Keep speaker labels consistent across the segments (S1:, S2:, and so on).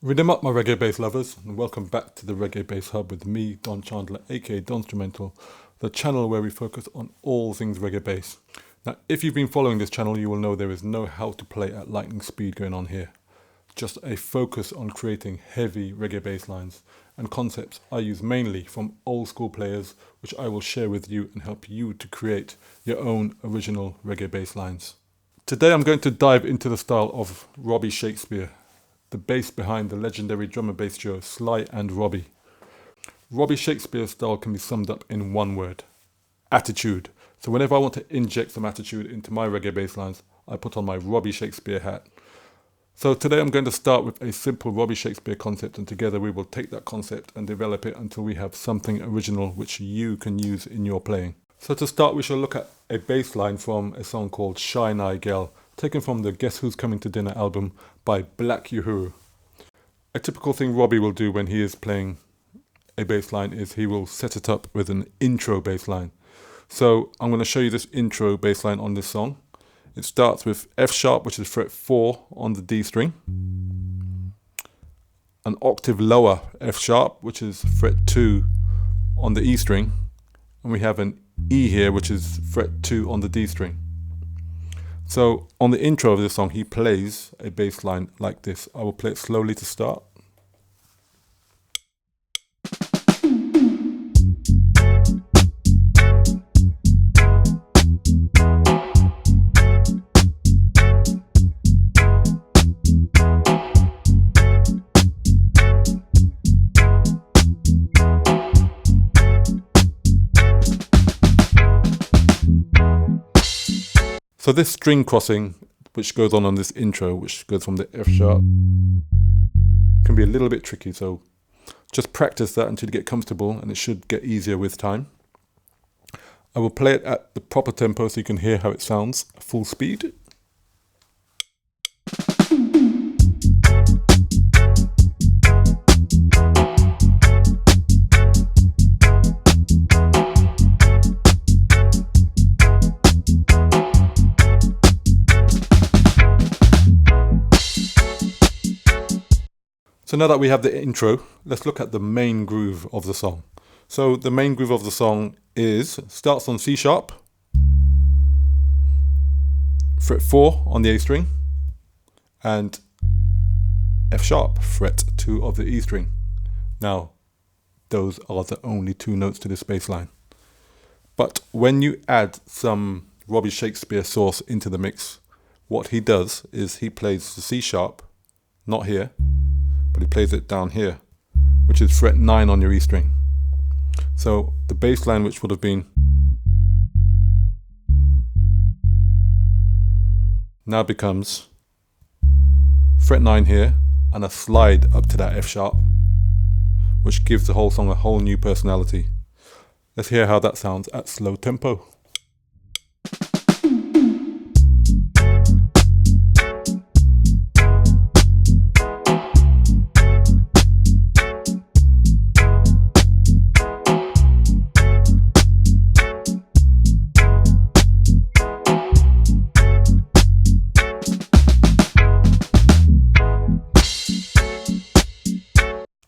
S1: Rhythm up, my reggae bass lovers, and welcome back to the Reggae Bass Hub with me, Don Chandler, aka Don Instrumental, the channel where we focus on all things reggae bass. Now, if you've been following this channel, you will know there is no how to play at lightning speed going on here. Just a focus on creating heavy reggae bass lines and concepts I use mainly from old school players, which I will share with you and help you to create your own original reggae bass lines. Today I'm going to dive into the style of Robbie Shakespeare, the bass behind the legendary drum and bass duo Sly and Robbie. Robbie Shakespeare's style can be summed up in one word: attitude. So whenever I want to inject some attitude into my reggae bass lines, I put on my Robbie Shakespeare hat. So today I'm going to start with a simple Robbie Shakespeare concept, and together we will take that concept and develop it until we have something original which you can use in your playing. So to start, we shall look at a bass line from a song called Shy Nye Girl, taken from the Guess Who's Coming to Dinner album by Black Uhuru. A typical thing Robbie will do when he is playing a bass line is he will set it up with an intro bass line. So I'm going to show you this intro bass line on this song. It starts with F sharp, which is fret 4 on the D string, an octave lower F sharp, which is fret 2 on the E string, and we have an E here, which is fret 2 on the D string. So on the intro of this song, he plays a bass line like this. I will play it slowly to start. So this string crossing, which goes on this intro, which goes from the F sharp, can be a little bit tricky. So just practice that until you get comfortable, and it should get easier with time. I will play it at the proper tempo so you can hear how it sounds, full speed. So now that we have the intro, let's look at the main groove of the song. So the main groove of the song starts on C sharp, fret 4 on the A string, and F sharp, fret 2 of the E string. Now, those are the only two notes to this bass line. But when you add some Robbie Shakespeare sauce into the mix, what he does is he plays the C sharp, not here, but he plays it down here, which is fret 9 on your E string. So the bass line, which would have been, now becomes fret 9 here and a slide up to that F sharp, which gives the whole song a whole new personality. Let's hear how that sounds at slow tempo.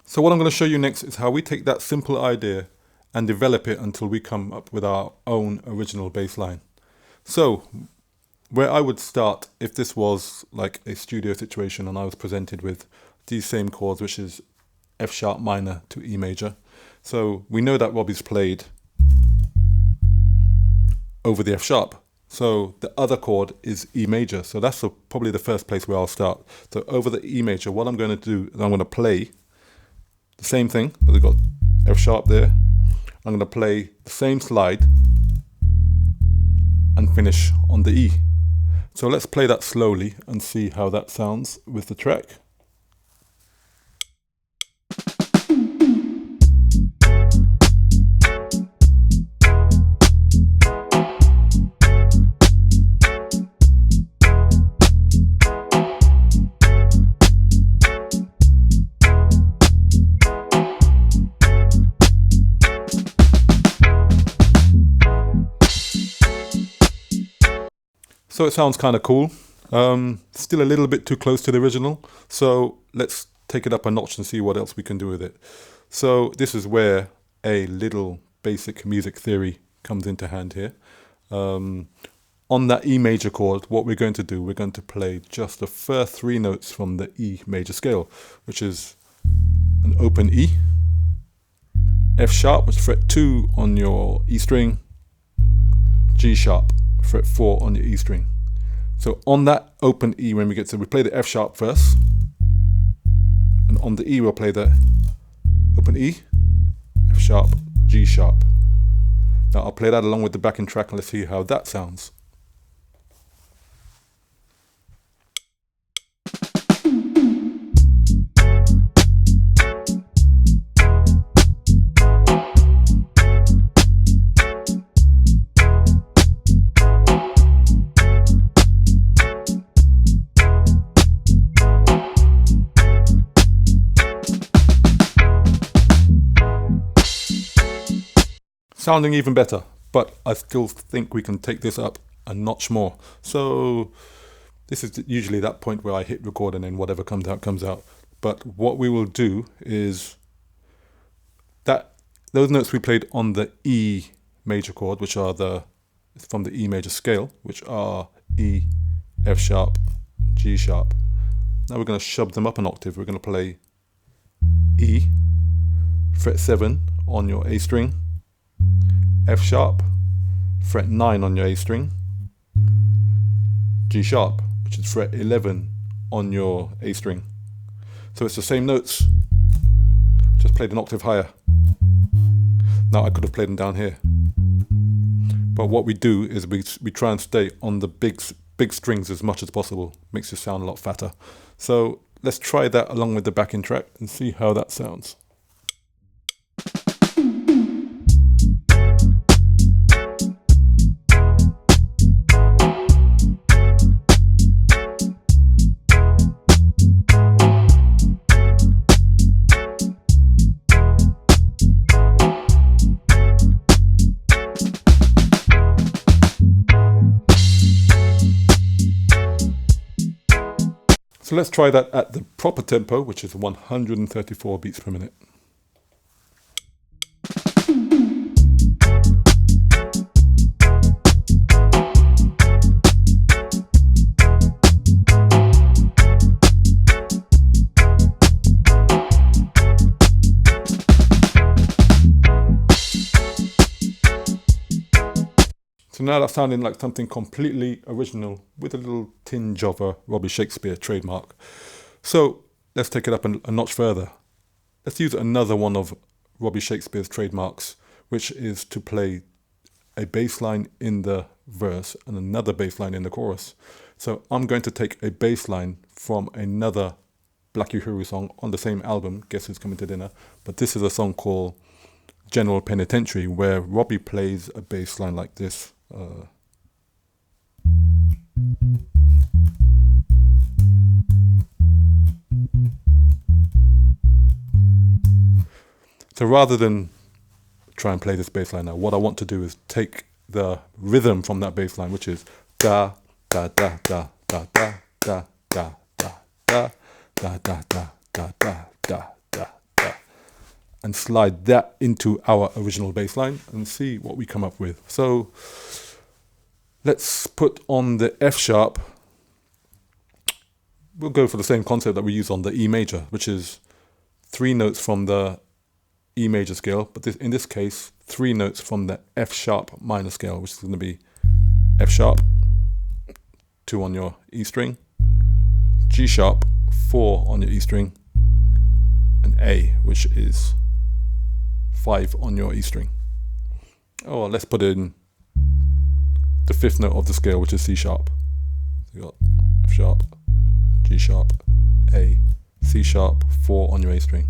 S1: So what I'm going to show you next is how we take that simple idea and develop it until we come up with our own original bass line. So where I would start, if this was like a studio situation and I was presented with these same chords, which is F sharp minor to E major. So we know that Robbie's played over the F sharp. So the other chord is E major. So that's probably the first place where I'll start. So over the E major, what I'm going to do is I'm going to play the same thing, but we've got F sharp there. I'm going to play the same slide and finish on the E. So let's play that slowly and see how that sounds with the track. So it sounds kind of cool. Still a little bit too close to the original. So let's take it up a notch and see what else we can do with it. So this is where a little basic music theory comes into hand here. On that E major chord, what we're going to do, we're going to play just the first 3 notes from the E major scale, which is an open E, F sharp, which is fret 2 on your E string, G sharp, fret 4 on your E string. So on that open E, when we get to, we play the F sharp first, and on the E we'll play the open E, F sharp, G sharp. Now I'll play that along with the backing track and let's see how that sounds. Sounding even better, but I still think we can take this up a notch more. So this is usually that point where I hit record and then whatever comes out comes out. But what we will do is that those notes we played on the E major chord, which are from the E major scale, which are E, F sharp, G sharp. Now we're going to shove them up an octave. We're going to play E, fret 7 on your A string, F sharp, fret 9 on your A string, G sharp, which is fret 11 on your A string. So it's the same notes, just played an octave higher. Now I could have played them down here, but what we do is we try and stay on the big strings as much as possible. Makes you sound a lot fatter. So let's try that along with the backing track and see how that sounds. So let's try that at the proper tempo, which is 134 beats per minute. So now that's sounding like something completely original with a little tinge of a Robbie Shakespeare trademark. So let's take it up a notch further. Let's use another one of Robbie Shakespeare's trademarks, which is to play a bass line in the verse and another bass line in the chorus. So I'm going to take a bass line from another Black Uhuru song on the same album, Guess Who's Coming to Dinner, but this is a song called General Penitentiary, where Robbie plays a bass line like this. So rather than try and play this bass line now, what I want to do is take the rhythm from that bass line, which is da da da da da da da da da da da da da da da da da, and slide that into our original bass line and see what we come up with. So let's put on the F sharp. We'll go for the same concept that we use on the E major, which is 3 notes from the E major scale, but in this case, 3 notes from the F sharp minor scale, which is going to be F sharp, 2 on your E string, G sharp, 4 on your E string, and A, which is 5 on your E string. Oh, let's put in the 5th note of the scale, which is C sharp. So you got F sharp, G sharp, A, C sharp, 4 on your A string.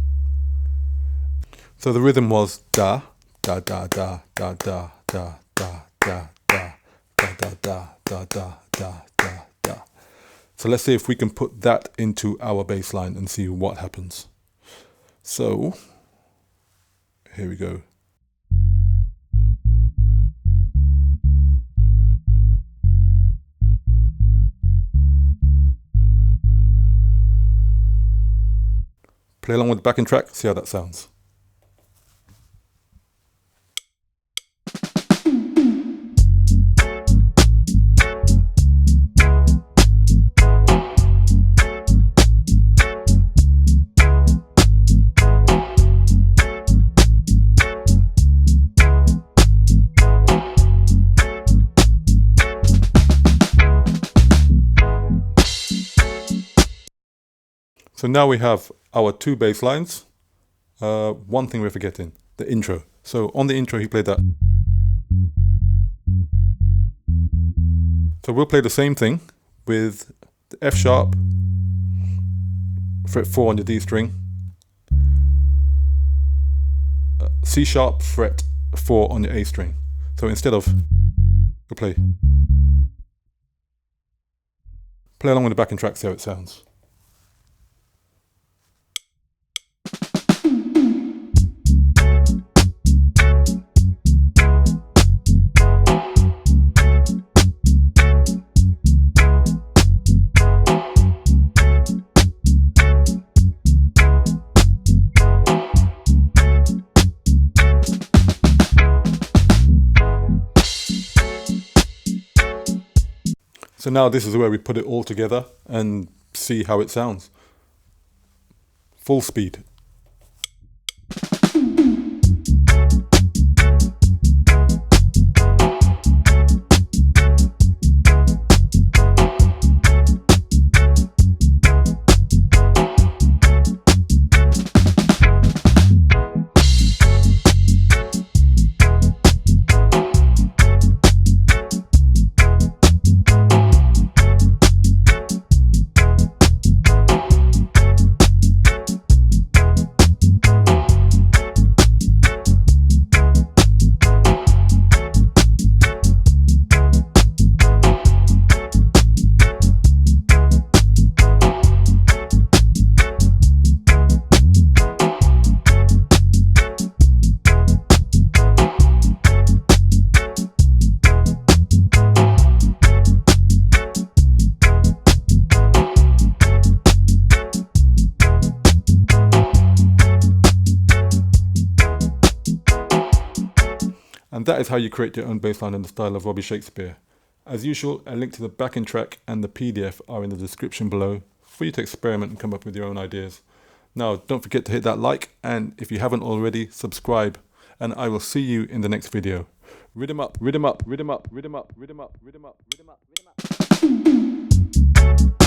S1: So the rhythm was da da da da da da da da da da da da da da da da da da. So let's see if we can put that into our bass line and see what happens. So here we go. Play along with the backing track, see how that sounds. So now we have our 2 bass lines. One thing we're forgetting, the intro. So on the intro he played that. So we'll play the same thing with the F sharp, fret 4 on your D string, C sharp, fret 4 on your A string. So instead of, we'll play along with the backing track, see how it sounds. So now this is where we put it all together and see how it sounds. Full speed. And that is how you create your own bassline in the style of Robbie Shakespeare. As usual, a link to the backing track and the PDF are in the description below for you to experiment and come up with your own ideas. Now, don't forget to hit that like, and if you haven't already, subscribe, and I will see you in the next video. Rhythm up, rhythm up, rhythm up, rhythm up, rhythm up, rhythm up, rhythm up, rhythm up.